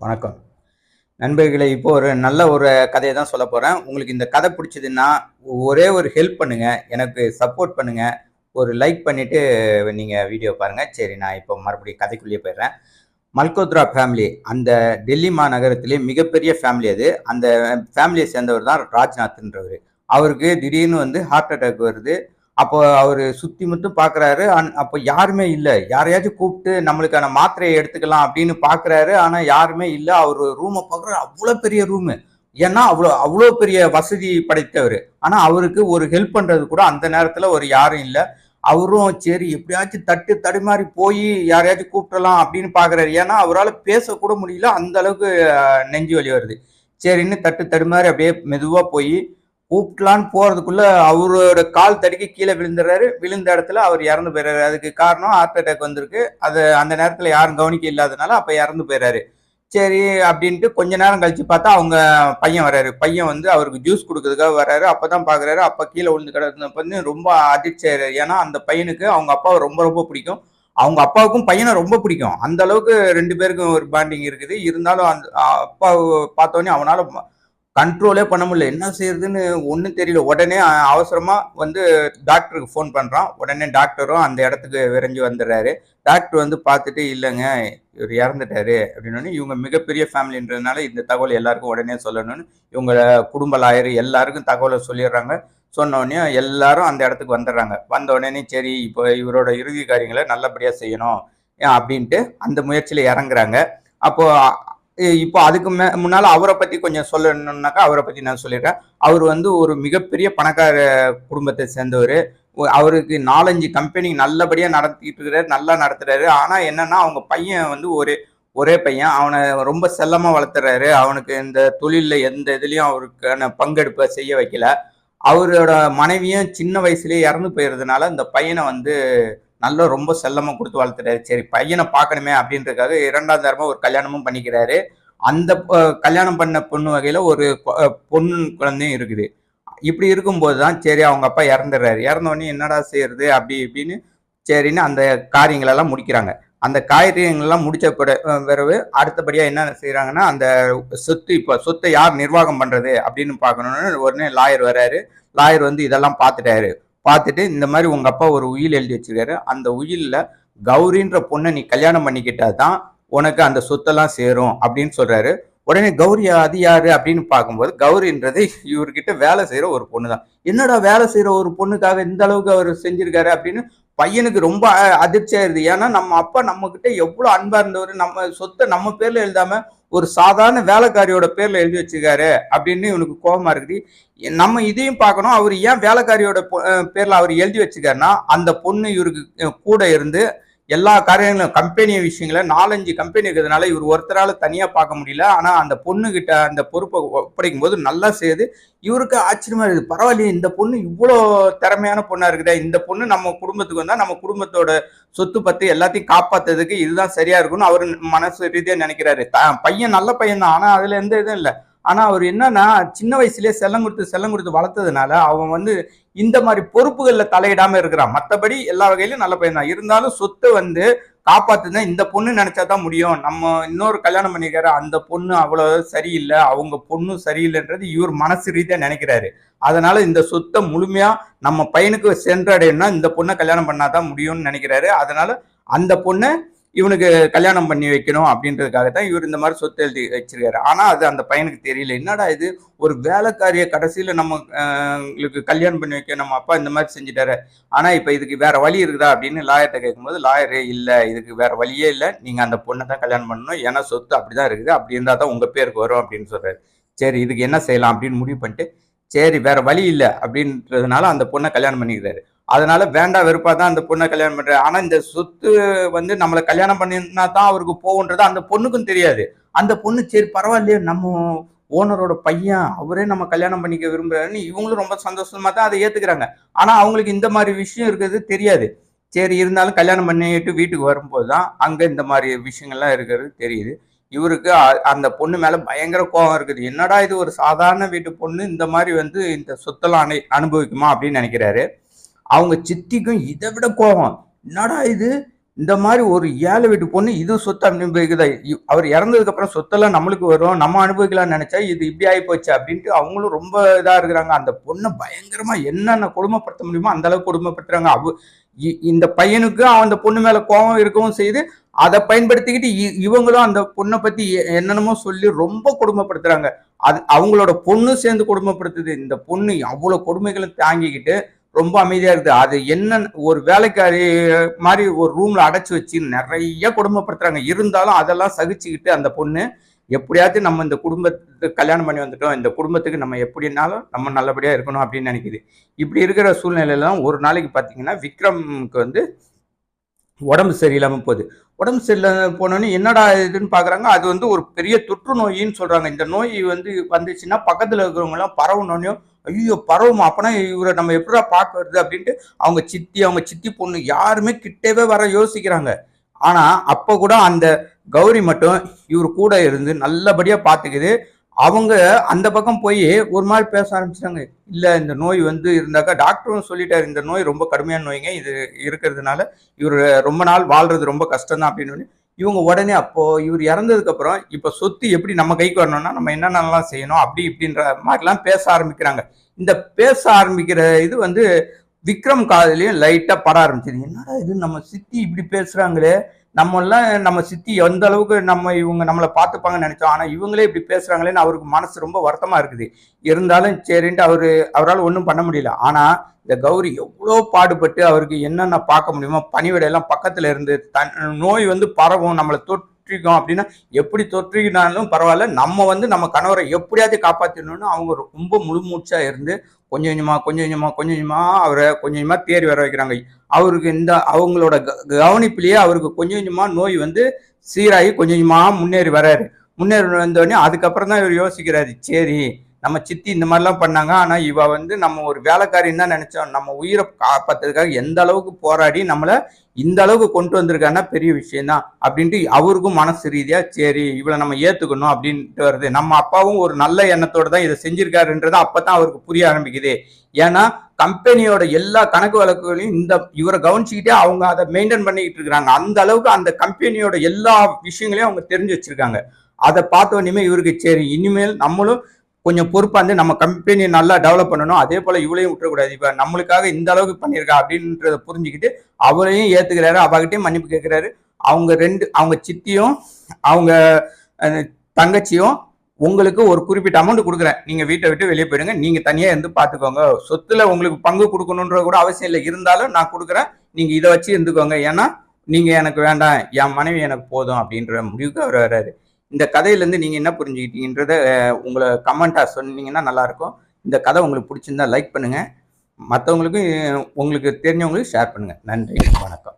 வணக்கம் நண்பர்களே. இப்போ ஒரு நல்ல ஒரு கதையை தான் சொல்ல போறேன். உங்களுக்கு இந்த கதை பிடிச்சதுன்னா ஒரே ஒரு ஹெல்ப் பண்ணுங்க, எனக்கு சப்போர்ட் பண்ணுங்க. ஒரு லைக் பண்ணிட்டு நீங்க வீடியோ பாருங்க. சரி, நான் இப்போ மறுபடியும் கதைக்குள்ளேயே போயிடுறேன். மல்கோத்ரா ஃபேமிலி அந்த டெல்லி மாநகரத்திலே மிகப்பெரிய ஃபேமிலி அது. அந்த ஃபேமிலியை சேர்ந்தவர் தான் ராஜ்நாத்ன்றவர். அவருக்கு திடீர்னு ஹார்ட் அட்டாக் வருது. அப்போ அவரு சுத்தி முத்தும் பார்க்குறாரு. அப்போ யாருமே இல்ல. யாரையாச்சும் கூப்பிட்டு நம்மளுக்கான மாத்திரையை எடுத்துக்கலாம் அப்படின்னு பார்க்குறாரு. ஆனா யாருமே இல்ல. அவரு ரூம பார்க்குறாரு. அவ்வளோ பெரிய ரூமு. ஏன்னா அவ்வளோ அவ்வளோ பெரிய வசதி படைத்தவர். ஆனா அவருக்கு ஒரு ஹெல்ப் பண்றது கூட அந்த நேரத்துல ஒரு யாரும் இல்ல. அவரும் சரி எப்படியாச்சும் தட்டு தடுமாறி போய் யாரையாச்சும் கூப்பிடலாம் அப்படின்னு பார்க்குறாரு. ஏன்னா அவரால் பேசக்கூட முடியல. அந்த அளவுக்கு நெஞ்சு வலி வருது. சரின்னு தட்டு தடுமாறி அப்படியே மெதுவா போய் கூப்பிடலான்னு போறதுக்குள்ள அவரோட கால் தடுக்கி கீழே விழுந்துடுறாரு. விழுந்த இடத்துல அவர் இறந்து போயிடுறாரு. அதுக்கு காரணம் ஹார்ட் அட்டாக் வந்திருக்கு. அது அந்த நேரத்துல யாரும் கவனிக்க இல்லாதனால அப்ப இறந்து போயிடுறாரு. சரி அப்படின்ட்டு கொஞ்ச நேரம் கழிச்சு பார்த்தா அவங்க பையன் வர்றாரு. பையன் அவருக்கு ஜூஸ் கொடுக்கறதுக்காக வர்றாரு. அப்பதான் பாக்குறாரு அப்பா கீழே விழுந்து கிடந்து ரொம்ப அதிர்ச்சி ஆயிடுறாரு. ஏன்னா அந்த பையனுக்கு அவங்க அப்பாவை ரொம்ப ரொம்ப பிடிக்கும். அவங்க அப்பாவுக்கும் பையனை ரொம்ப பிடிக்கும். அந்த அளவுக்கு ரெண்டு பேருக்கும் ஒரு பாண்டிங் இருக்குது. இருந்தாலும் அந்த அப்பாவை பார்த்தோன்னே அவனால கண்ட்ரோலே பண்ண முடியல. என்ன செய்யறதுன்னு ஒன்றும் தெரியல. உடனே அவசரமா டாக்டருக்கு ஃபோன் பண்றான். உடனே டாக்டரும் அந்த இடத்துக்கு விரைஞ்சு வந்துடுறாரு. டாக்டர் பார்த்துட்டு இல்லைங்க, இவர் இறந்துட்டாரு அப்படின்னு. இவங்க மிகப்பெரிய ஃபேமிலின்றதுனால இந்த தகவல் எல்லாருக்கும் உடனே சொல்லணும்னு இவங்க குடும்ப லாயர் எல்லாருக்கும் தகவலை சொல்லிடுறாங்க. சொன்ன உடனே எல்லாரும் அந்த இடத்துக்கு வந்துடுறாங்க. வந்த உடனே சரி இப்போ இவரோட இறுதி காரியங்களை நல்லபடியா செய்யணும் அப்படின்ட்டு அந்த முயற்சியில இறங்குறாங்க. அப்போ இப்போ அதுக்கு முன்னால அவரை பத்தி கொஞ்சம் சொல்லணும்னாக்கா அவரை பத்தி நான் சொல்லிடுறேன். அவர் ஒரு மிகப்பெரிய பணக்கார குடும்பத்தை சேர்ந்தவர். அவருக்கு 4-5 கம்பெனி நல்லபடியா நடத்திட்டு இருக்கிறாரு, நல்லா நடத்துறாரு. ஆனா என்னன்னா அவங்க பையன் ஒரே பையன். அவனை ரொம்ப செல்லமா வளர்த்துறாரு. அவனுக்கு இந்த தொழில்ல எந்த இதுலயும் அவருக்கான பங்கெடுப்பை செய்ய வைக்கல. அவரோட மனைவியும் சின்ன வயசுலயே இறந்து போயிருந்ததுனால இந்த பையனை நல்லா ரொம்ப செல்லமா கொடுத்து வளர்த்துறாரு. சரி பையனை பார்க்கணுமே அப்படின்றதுக்காக 2ஆம் தரமா ஒரு கல்யாணமும் பண்ணிக்கிறாரு. அந்த கல்யாணம் பண்ண பொண்ணு வகையில ஒரு பொண்ணு குழந்தையும் இருக்குது. இப்படி இருக்கும்போது தான் சரி அவங்க அப்பா இறந்துடுறாரு. இறந்த உடனே என்னடா செய்யறது அப்படி இப்படின்னு சரின்னு அந்த காரியங்கள் எல்லாம் முடிக்கிறாங்க. அந்த காரியங்கள் எல்லாம் முடிச்ச பிறகு அடுத்தபடியா என்ன செய்யறாங்கன்னா அந்த சொத்தை யார் நிர்வாகம் பண்றது அப்படின்னு பார்க்கணும்னு உடனே லாயர் வர்றாரு. லாயர் இதெல்லாம் பார்த்துட்டாரு. பார்த்துட்டு இந்த மாதிரி உங்க அப்பா ஒரு உயில் எழுதி வச்சிருக்காரு. அந்த உயில்ல கௌரின்ற பொண்ணை நீ கல்யாணம் பண்ணிக்கிட்டா தான் உனக்கு அந்த சொத்தெல்லாம் சேரும் அப்படின்னு சொல்றாரு. உடனே கௌரி அது யாரு அப்படின்னு பார்க்கும்போது கௌரின்றது இவர்கிட்ட வேலை செய்யற ஒரு பொண்ணு தான். என்னடா வேலை செய்யற ஒரு பொண்ணுக்காக இந்த அளவுக்கு அவர் செஞ்சிருக்காரு அப்படின்னு பையனுக்கு ரொம்ப அதிர்ச்சி ஆயிருது. ஏன்னா நம்ம அப்பா நம்ம கிட்ட எவ்வளவு அன்பா இருந்தவர், நம்ம சொத்தை நம்ம பேர்ல எழுதாம ஒரு சாதாரண வேலைக்காரியோட பேர்ல எழுதி வச்சிருக்காரு அப்படின்னு இவனுக்கு கோபமா இருக்குது. நம்ம இதையும் பார்க்கணும். அவர் ஏன் வேலைக்காரியோட பேர்ல அவர் எழுதி வச்சுக்காருன்னா அந்த பொண்ணு இவருக்கு கூட இருந்து எல்லா காரியங்களும் கம்பெனி விஷயங்கள 4-5 கம்பெனி இருக்கிறதுனால இவர் ஒருத்தரால தனியா பார்க்க முடியல. ஆனா அந்த பொண்ணு கிட்ட அந்த பொறுப்பை ஒப்படைக்கும் போது நல்லா செய்யுது. இவருக்கு ஆச்சரியமா இருக்குது. பரவாயில்லையே, இந்த பொண்ணு இவ்வளோ திறமையான பொண்ணா இருக்குதா, இந்த பொண்ணு நம்ம குடும்பத்துக்கு வந்தா நம்ம குடும்பத்தோட சொத்து பத்து எல்லாத்தையும் காப்பாத்துறதுக்கு இதுதான் சரியா இருக்கும்னு அவர் மனசு ரீதியா நினைக்கிறாரு. பையன் நல்ல பையன் தான். ஆனா அதுல எந்த இதுவும் இல்லை. ஆனா அவர் என்னன்னா சின்ன வயசுலயே செல்லம் கொடுத்து வளர்த்ததுனால அவன் இந்த மாதிரி பொறுப்புகள்ல தலையிடாம இருக்கிறான். மற்றபடி எல்லா வகையிலும் நல்ல பையன் தான். இருந்தாலும் சொத்து காப்பாத்துதான் இந்த பொண்ணு நினைச்சாதான் முடியும். நம்ம இன்னொரு கல்யாணம் பண்ணிக்கிறாரு, அந்த பொண்ணு அவ்வளவு சரியில்லை, அவங்க பொண்ணு சரியில்லைன்றது இவர் மனசு ரீதியா நினைக்கிறாரு. அதனால இந்த சொத்தை முழுமையா நம்ம பையனுக்கு சென்றடையணும்னா இந்த பொண்ணை கல்யாணம் பண்ணாதான் முடியும்னு நினைக்கிறாரு. அதனால அந்த பொண்ணை இவனுக்கு கல்யாணம் பண்ணி வைக்கணும் அப்படின்றதுக்காக தான் இவர் இந்த மாதிரி சொத்து எழுதி வச்சிருக்காரு. ஆனா அது அந்த பையனுக்கு தெரியல. என்னடா இது, ஒரு வேலைக்காரிய கடைசியில நம்ம கல்யாணம் பண்ணி வைக்க நம்ம அப்பா இந்த மாதிரி செஞ்சுட்டாரு. ஆனா இப்ப இதுக்கு வேற வழி இருக்குதா அப்படின்னு லாயர்கிட்ட கேட்கும்போது லாயரே இல்ல, இதுக்கு வேற வழியே இல்லை, நீங்க அந்த பொண்ணை தான் கல்யாணம் பண்ணணும், ஏன்னா சொத்து அப்படிதான் இருக்குது, அப்படி இருந்தா தான் உங்க பேருக்கு வரும் அப்படின்னு சொல்றாரு. சரி இதுக்கு என்ன செய்யலாம் அப்படின்னு முடிவு பண்ணிட்டு சரி வேற வழி இல்லை அப்படின்றதுனால அந்த பொண்ணை கல்யாணம் பண்ணிக்கிறாரு. அதனால வேண்டாம் வெறுப்பா தான் அந்த பொண்ணை கல்யாணம் பண்றாரு. ஆனா இந்த சொத்து நம்மளை கல்யாணம் பண்ணினா தான் அவருக்கு போகுன்றது அந்த பொண்ணுக்கும் தெரியாது. அந்த பொண்ணு சரி பரவாயில்லையே, நம்ம ஓனரோட பையன் அவரே நம்ம கல்யாணம் பண்ணிக்க விரும்புறாருன்னு இவங்களும் ரொம்ப சந்தோஷமா தான் அதை ஏத்துக்கிறாங்க. ஆனா அவங்களுக்கு இந்த மாதிரி விஷயம் இருக்கிறது தெரியாது. சரி இருந்தாலும் கல்யாணம் பண்ணிட்டு வீட்டுக்கு வரும்போது தான் அங்க இந்த மாதிரி விஷயங்கள்லாம் இருக்கிறது தெரியுது. இவருக்கு அந்த பொண்ணு மேல பயங்கர கோபம் இருக்குது. என்னடா இது, ஒரு சாதாரண வீட்டு பொண்ணு இந்த மாதிரி இந்த சொத்தெல்லாம் அனுபவிக்குமா அப்படின்னு நினைக்கிறாரு. அவங்க சித்திக்கும் இதை விட கோபம். என்னடா இது, இந்த மாதிரி ஒரு ஏழை வீட்டு பொண்ணு இது சொத்து அனுபவிக்குதா, அவர் இறந்ததுக்கு அப்புறம் சொத்தெல்லாம் நம்மளுக்கு வரும், நம்ம அனுபவிக்கலாம்னு நினைச்சா இது இப்படி ஆகி போச்சு அப்படின்ட்டு அவங்களும் ரொம்ப இதா இருக்கிறாங்க. அந்த பொண்ணை பயங்கரமா என்னென்ன கொடுமைப்படுத்த முடியுமோ அந்த அளவுக்கு கொடுமைப்படுத்துறாங்க. இந்த பையனுக்கு அந்த பொண்ணு மேல கோபம் இருக்கவும் செய்யுது. அதை பயன்படுத்திக்கிட்டு இவங்களும் அந்த பொண்ணை பத்தி என்னென்னமோ சொல்லி ரொம்ப கொடுமைப்படுத்துறாங்க. அது அவங்களோட பொண்ணு சேர்ந்து கொடுமைப்படுத்துது. இந்த பொண்ணு அவ்வளவு கொடுமைகளை தாங்கிக்கிட்டு ரொம்ப அமைதியா இருக்குது. அது என்ன ஒரு வேலைக்காரி மாதிரி ஒரு ரூம்ல அடைச்சு வச்சு நிறைய கொடுமைப்படுத்துறாங்க. இருந்தாலும் அதெல்லாம் சகிச்சுக்கிட்டு அந்த பொண்ணு எப்படியாச்சும் நம்ம இந்த குடும்பத்துக்கு கல்யாணம் பண்ணி வந்துட்டோம், இந்த குடும்பத்துக்கு நம்ம எப்படினாலும் நம்ம நல்லபடியா இருக்கணும் அப்படின்னு நினைக்குது. இப்படி இருக்கிற சூழ்நிலையில ஒரு நாளைக்கு பார்த்தீங்கன்னா விக்ரம்க்கு வந்து உடம்பு சரியில்லாம போகுது. உடம்பு சரியில்லாம போனோன்னு என்னடா இதுன்னு பாக்குறாங்க. அது வந்து ஒரு பெரிய தொற்று நோயின்னு சொல்றாங்க. இந்த நோய் வந்து வந்துச்சுன்னா பக்கத்துல இருக்கிறவங்க எல்லாம் பரவணும்னு, ஐயோ பரவுமா, அப்பனா இவரை நம்ம எப்படா பாக்குறது அப்படின்ட்டு அவங்க சித்தி பொண்ணு யாருமே கிட்டவே வர யோசிக்கிறாங்க. ஆனா அப்ப கூட அந்த கௌரி மட்டும் இவர் கூட இருந்து நல்லபடியா பாத்துக்குது. அவங்க அந்த பக்கம் போய் ஒரு மாதிரி பேச ஆரம்பிச்சிட்டாங்க. இல்ல இந்த நோய் வந்து இருந்தாக்கா டாக்டரும் சொல்லிட்டாரு, இந்த நோய் ரொம்ப கடுமையான நோய்ங்க, இது இருக்கிறதுனால இவர் ரொம்ப நாள் வாழ்றது ரொம்ப கஷ்டம் தான் அப்படின்னு. இவங்க உடனே அப்போ இவர் இறந்ததுக்கு அப்புறம் இப்ப சொத்து எப்படி நம்ம கைக்கு வரணும்னா நம்ம என்னென்னலாம் செய்யணும் அப்படி இப்படின்ற மாதிரிலாம் பேச ஆரம்பிக்கிறாங்க. இந்த பேச ஆரம்பிக்கிற இது வந்து விக்ரம் காதலையும் லைட்டா பட ஆரம்பிச்சது. என்னடா இது நம்ம சித்தி இப்படி பேசுறாங்களே, நம்ம சித்தி எந்த அளவுக்கு இவங்க நம்மளை பார்த்துப்பாங்கன்னு நினைச்சோம், ஆனா இவங்களே இப்படி பேசுறாங்களேன்னு அவருக்கு மனசு ரொம்ப வருத்தமா இருக்குது. இருந்தாலும் சரின்ட்டு அவரால் ஒன்றும் பண்ண முடியல. ஆனா இந்த கௌரி எவ்வளோ பாடுபட்டு அவருக்கு என்னென்ன பார்க்க முடியுமோ பணிவிடையெல்லாம் பக்கத்துல இருந்து நோய் வந்து பரவும் நம்மளை தொற்றிக்கும் அப்படின்னா எப்படி தொற்றிக்கினாலும் பரவாயில்ல, நம்ம கணவரை எப்படியாவது காப்பாற்றணும்னு அவங்க ரொம்ப முழுமூச்சா இருந்து கொஞ்சம் கொஞ்சமா அவரை கொஞ்சம் கொஞ்சமா தேறி வர வைக்கிறாங்க. அவருக்கு அவங்களோட கவனிப்பிலேயே அவருக்கு கொஞ்சம் கொஞ்சமா நோய் வந்து சீராகி கொஞ்சம் கொஞ்சமா முன்னேறி வந்தோடனே அதுக்கப்புறம் தான் இவர் யோசிக்கிறாரு, சரி நம்ம சித்தி இந்த மாதிரிலாம் பண்ணாங்க, ஆனா இவ வந்து நம்ம ஒரு வேலைக்காரின்னு தான் நினைச்சோம், நம்ம உயிரை காப்பாத்துறதுக்காக எந்த அளவுக்கு போராடி நம்மள இந்த அளவுக்கு கொண்டு வந்திருக்காங்கன்னா பெரிய விஷயம் தான் அப்படின்ட்டு அவருக்கும் மனசு ரீதியா சரி இவளை நம்ம ஏத்துக்கணும் அப்படின்ட்டு வருது. நம்ம அப்பாவும் ஒரு நல்ல எண்ணத்தோட தான் இதை செஞ்சிருக்காருன்றது அப்பதான் அவருக்கு புரிய ஆரம்பிக்குது. ஏன்னா கம்பெனியோட எல்லா கணக்கு வழக்குகளையும் இவரை கவனிச்சுக்கிட்டே அவங்க அதை மெயின்டைன் பண்ணிக்கிட்டு இருக்கிறாங்க. அந்த அளவுக்கு அந்த கம்பெனியோட எல்லா விஷயங்களையும் அவங்க தெரிஞ்சு வச்சிருக்காங்க. அதை பார்த்த உடனே இவருக்கு சரி இனிமேல் நம்மளும் கொஞ்சம் பொறுப்பா இருந்து நம்ம கம்பெனியை நல்லா டெவலப் பண்ணணும், அதே போல இவளையும் விட்டுறக்கூடாது, இப்ப நம்மளுக்காக இந்த அளவுக்கு பண்ணியிருக்கா அப்படின்றத புரிஞ்சுக்கிட்டு அவரையும் ஏத்துக்கிறாரு, அவகிட்டையும் மன்னிப்பு கேட்கிறாரு. அவங்க சித்தியும் அவங்க தங்கச்சியும் உங்களுக்கு ஒரு குறிப்பிட்ட அமௌண்ட் கொடுக்குறேன், நீங்க வீட்டை விட்டு வெளியே போயிடுங்க, நீங்க தனியா இருந்து பாத்துக்கோங்க, சொத்துல உங்களுக்கு பங்கு கொடுக்கணுன்ற கூட அவசியம் இல்லை, இருந்தாலும் நான் கொடுக்குறேன், நீங்க இதை வச்சு இருந்துக்கோங்க, ஏன்னா நீங்க எனக்கு வேண்டாம், என் மனைவி எனக்கு போதும் அப்படின்ற முடிவுக்கு அவர் வர்றாரு. இந்த கதையிலேருந்து நீங்கள் என்ன புரிஞ்சுக்கிட்டீங்கன்றத உங்களை கமெண்ட்டாக சொன்னீங்கன்னா நல்லாயிருக்கும். இந்த கதை உங்களுக்கு பிடிச்சிருந்தா லைக் பண்ணுங்கள், மற்றவங்களுக்கும் உங்களுக்கு தெரிஞ்சவங்களுக்கு ஷேர் பண்ணுங்கள். நன்றி, வணக்கம்.